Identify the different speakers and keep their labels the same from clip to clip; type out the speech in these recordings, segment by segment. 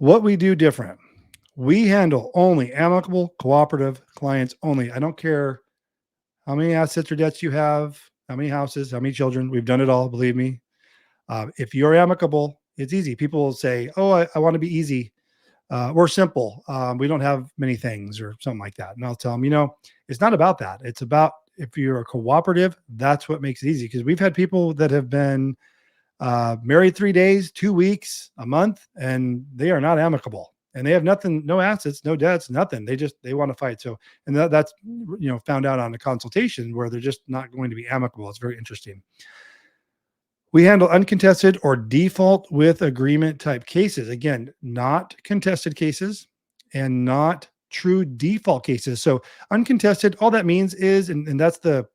Speaker 1: What we do different. We handle only amicable, cooperative clients only. I don't care how many assets or debts you have, how many houses, how many children. We've done it all, believe me. If you're amicable, it's easy. People will say, "Oh, I want to be easy. We're simple. We don't have many things," or something like that. And I'll tell them, it's not about that. It's about if you're a cooperative, that's what makes it easy. Because we've had people that have been married 3 days, 2 weeks, a month, and they are not amicable. And they have nothing, no assets, no debts, nothing. They want to fight. So, and that's found out on the consultation where they're just not going to be amicable. It's very interesting. We handle uncontested or default with agreement type cases. Again, not contested cases and not true default cases. So uncontested, all that means is, and that's the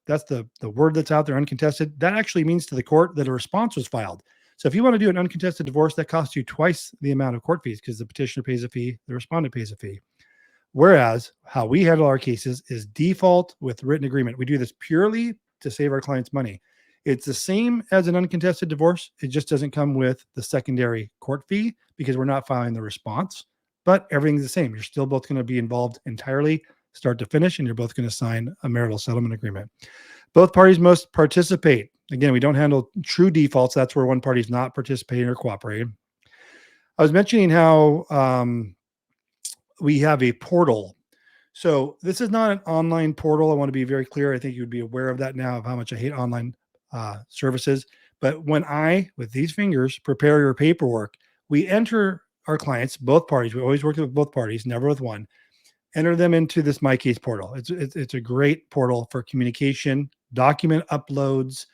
Speaker 1: word that's out there, uncontested, that actually means to the court that a response was filed. So if you want to do an uncontested divorce, that costs you twice the amount of court fees because the petitioner pays a fee, the respondent pays a fee. Whereas how we handle our cases is default with written agreement. We do this purely to save our clients money. It's the same as an uncontested divorce. It just doesn't come with the secondary court fee because we're not filing the response, but everything's the same. You're still both going to be involved entirely, start to finish, and you're both going to sign a marital settlement agreement. Both parties must participate. Again, we don't handle true defaults. That's where one party's not participating or cooperating. I was mentioning how we have a portal. So this is not an online portal. I want to be very clear. I think you would be aware of that now, of how much I hate online services. But when I, with these fingers, prepare your paperwork, we enter our clients, both parties. We always work with both parties, never with one. Enter them into this My Case portal. It's a great portal for communication, document uploads,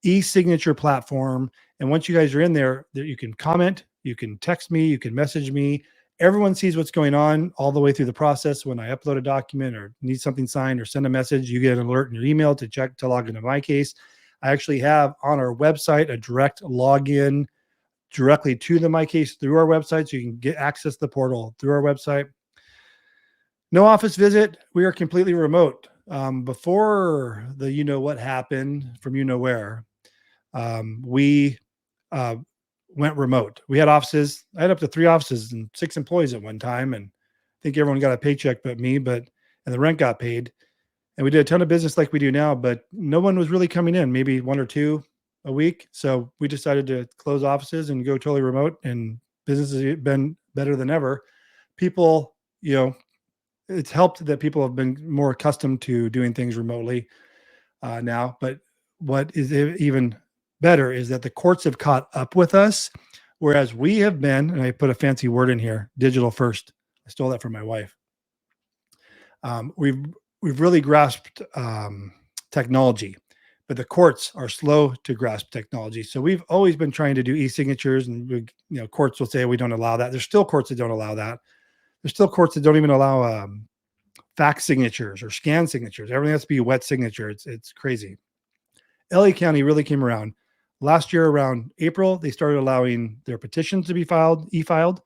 Speaker 1: e-signature platform. And once you guys are in there, you can comment, you can text me, you can message me. Everyone sees what's going on all the way through the process. When I upload a document or need something signed or send a message, you get an alert in your email to log into My Case. I actually have on our website a direct login directly to the My Case through our website, so you can get access to the portal through our website. No office visit. We are completely remote. Before the what happened from where, we went remote. We had offices. I had up to 3 offices and 6 employees at one time, and I think everyone got a paycheck but me. And the rent got paid, and we did a ton of business like we do now. But no one was really coming in. Maybe 1 or 2 a week. So we decided to close offices and go totally remote. And business has been better than ever. People, it's helped that people have been more accustomed to doing things remotely now. But what is even better is that the courts have caught up with us, whereas we have been, and I put a fancy word in here, digital first. I stole that from my wife. We've really grasped technology, but the courts are slow to grasp technology. So we've always been trying to do e-signatures, and courts will say we don't allow that. There's still courts that don't allow that. There's still courts that don't even allow fax signatures or scan signatures. Everything has to be a wet signature. It's crazy. LA County really came around. Last year around April, they started allowing their petitions to be e-filed,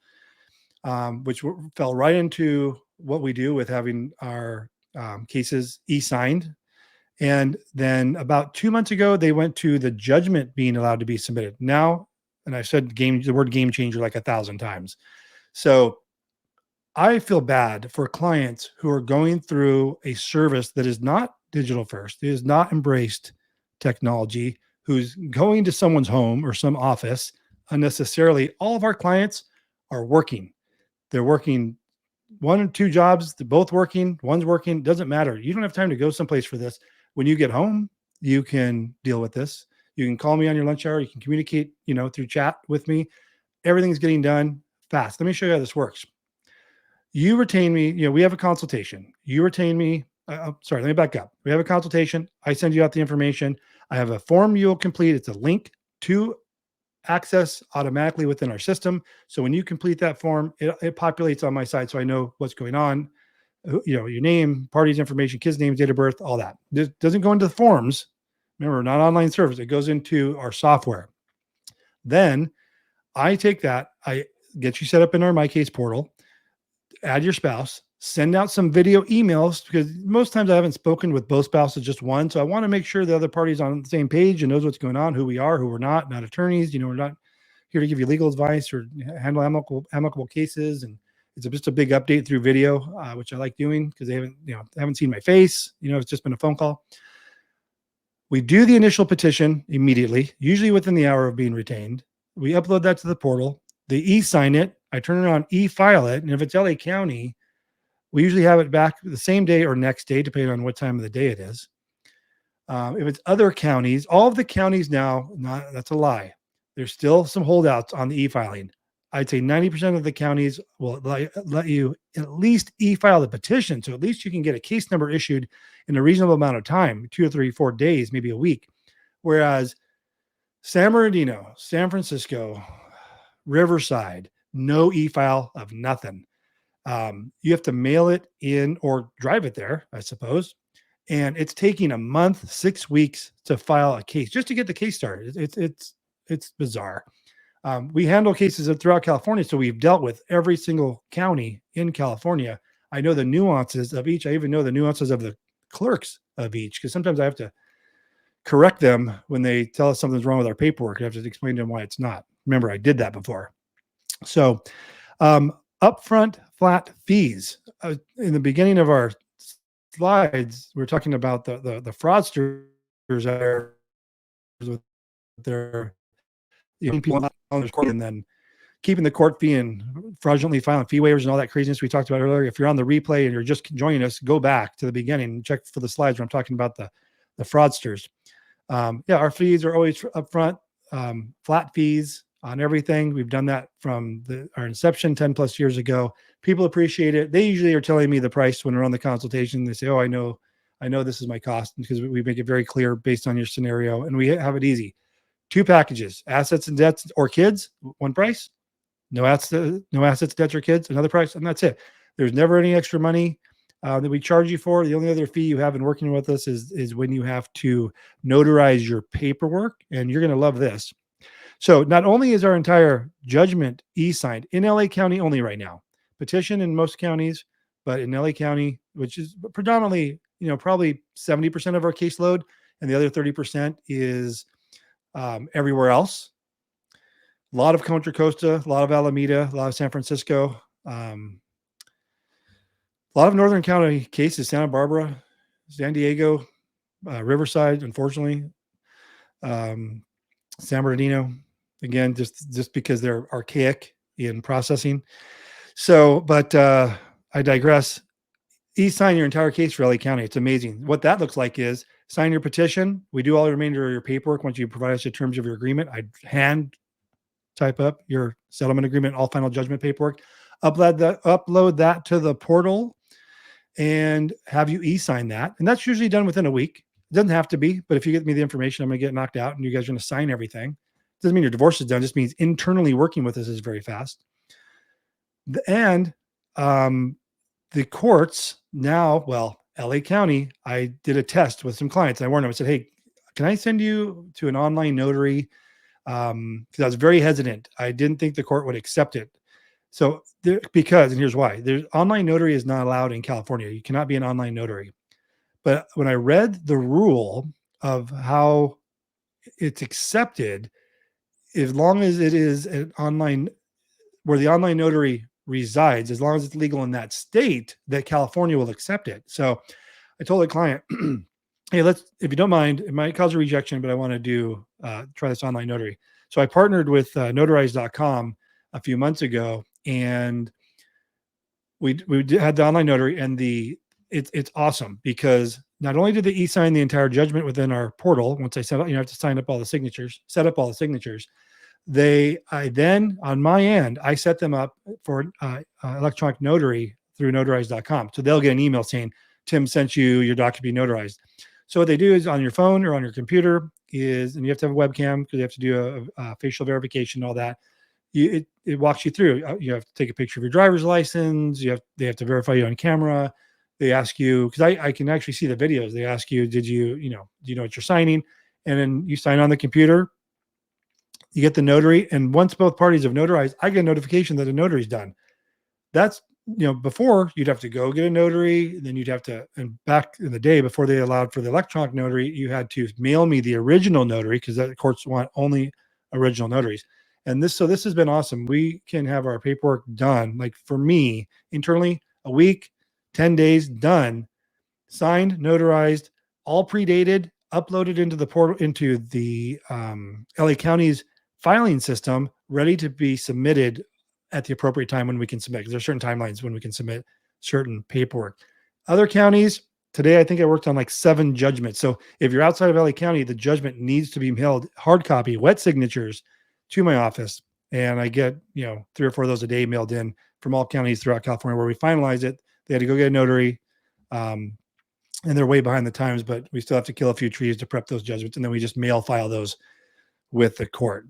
Speaker 1: which fell right into what we do with having our cases e-signed. And then about 2 months ago, they went to the judgment being allowed to be submitted. Now, and I've said the word game changer like 1,000 times. So I feel bad for clients who are going through a service that is not digital first, it is not embraced technology, who's going to someone's home or some office unnecessarily. All of our clients are working. They're working 1 or 2 jobs. They're both working. One's working. Doesn't matter. You don't have time to go someplace for this. When you get home, you can deal with this. You can call me on your lunch hour. You can communicate, through chat with me. Everything's getting done fast. Let me show you how this works. You retain me. We have a consultation. You retain me. Sorry, let me back up. We have a consultation. I send you out the information. I have a form you'll complete. It's a link to access automatically within our system. So when you complete that form, it populates on my side so I know what's going on. Your name, party's information, kids' names, date of birth, all that. This doesn't go into the forms. Remember, not online service. It goes into our software. Then I take that. I get you set up in our My Case portal, add your spouse, send out some video emails, because most times I haven't spoken with both spouses, just one. So I want to make sure the other party's on the same page and knows what's going on, who we are, who we're not attorneys. We're not here to give you legal advice or handle amicable cases. And it's just a big update through video, which I like doing because they haven't seen my face. It's just been a phone call. We do the initial petition immediately, usually within the hour of being retained. We upload that to the portal. They e-sign it. I turn it on, e-file it. And if it's LA County, we usually have it back the same day or next day, depending on what time of the day it is. If it's other counties, all of the counties now, that's a lie. There's still some holdouts on the e-filing. I'd say 90% of the counties will let you at least e-file the petition. So at least you can get a case number issued in a reasonable amount of time, 2 or 3, 4 days, maybe a week. Whereas San Bernardino, San Francisco, Riverside, no e-file of nothing. You have to mail it in or drive it there, I suppose. And it's taking a month, 6 weeks to file a case just to get the case started. It's bizarre. We handle cases throughout California, so we've dealt with every single county in California. I know the nuances of each. I even know the nuances of the clerks of each, because sometimes I have to correct them when they tell us something's wrong with our paperwork. I have to explain to them why it's not. Remember, I did that before. So upfront flat fees. In the beginning of our slides, we're talking about the fraudsters there with their people on the court, and then keeping the court fee and fraudulently filing fee waivers and all that craziness we talked about earlier. If you're on the replay and you're just joining us, go back to the beginning and check for the slides where I'm talking about the fraudsters. Our fees are always upfront, flat fees on everything. We've done that from our inception 10 plus years ago. People appreciate it. They usually are telling me the price when we're on the consultation. They say, oh, I know this is my cost, because we make it very clear based on your scenario, and we have it easy. 2 packages, assets and debts or kids, one price. No assets, debts, or kids, another price, and that's it. There's never any extra money that we charge you for. The only other fee you have in working with us is when you have to notarize your paperwork, and you're going to love this. So not only is our entire judgment e-signed in LA County only right now, petition in most counties, but in LA County, which is predominantly, probably 70% of our caseload, and the other 30% is everywhere else. A lot of Contra Costa, a lot of Alameda, a lot of San Francisco, a lot of Northern County cases, Santa Barbara, San Diego, Riverside, unfortunately, San Bernardino, again, just because they're archaic in processing. So, but I digress. E-sign your entire case for LA County. It's amazing. What that looks like is sign your petition. We do all the remainder of your paperwork. Once you provide us the terms of your agreement, I hand type up your settlement agreement, all final judgment paperwork, upload that to the portal, and have you e-sign that. And that's usually done within a week. It doesn't have to be, but if you get me the information, I'm going to get knocked out and you guys are going to sign everything. Doesn't mean your divorce is done. It just means internally working with us is very fast. And the courts now, LA County, I did a test with some clients. I warned them. I said, hey, can I send you to an online notary? Because I was very hesitant. I didn't think the court would accept it. So and here's why. There's online notary is not allowed in California. You cannot be an online notary. But when I read the rule of how it's accepted, as long as it is an online, where the online notary resides, as long as it's legal in that state, that California will accept it. So I told the client, hey, if you don't mind, it might cause a rejection, but I want to try this online notary. So I partnered with notarize.com a few months ago, and we had the online notary, and it's awesome, because not only did they e-sign the entire judgment within our portal, once I set up, have to set up all the signatures. I then, on my end, I set them up for electronic notary through notarize.com. So they'll get an email saying, Tim sent you your document to be notarized. So what they do is on your phone or on your computer and you have to have a webcam because you have to do a facial verification, all that. It walks you through. You have to take a picture of your driver's license. They have to verify you on camera. They ask you, because I can actually see the videos. They ask you, do you know what you're signing? And then you sign on the computer. You get the notary, and once both parties have notarized, I get a notification that the notary's done. That's, before you'd have to go get a notary, then you'd have to, and back in the day before they allowed for the electronic notary, you had to mail me the original notary, because the courts want only original notaries. And so this has been awesome. We can have our paperwork done. Like for me internally, a week, 10 days done, signed, notarized, all predated, uploaded into the portal, into the LA County's filing system, ready to be submitted at the appropriate time when we can submit. Because there's certain timelines when we can submit certain paperwork. Other counties, today I think I worked on like 7 judgments. So if you're outside of LA County, the judgment needs to be mailed hard copy, wet signatures to my office. And I get, 3 or 4 of those a day mailed in from all counties throughout California where we finalize it. They had to go get a notary. And they're way behind the times, but we still have to kill a few trees to prep those judgments. And then we just mail file those with the court.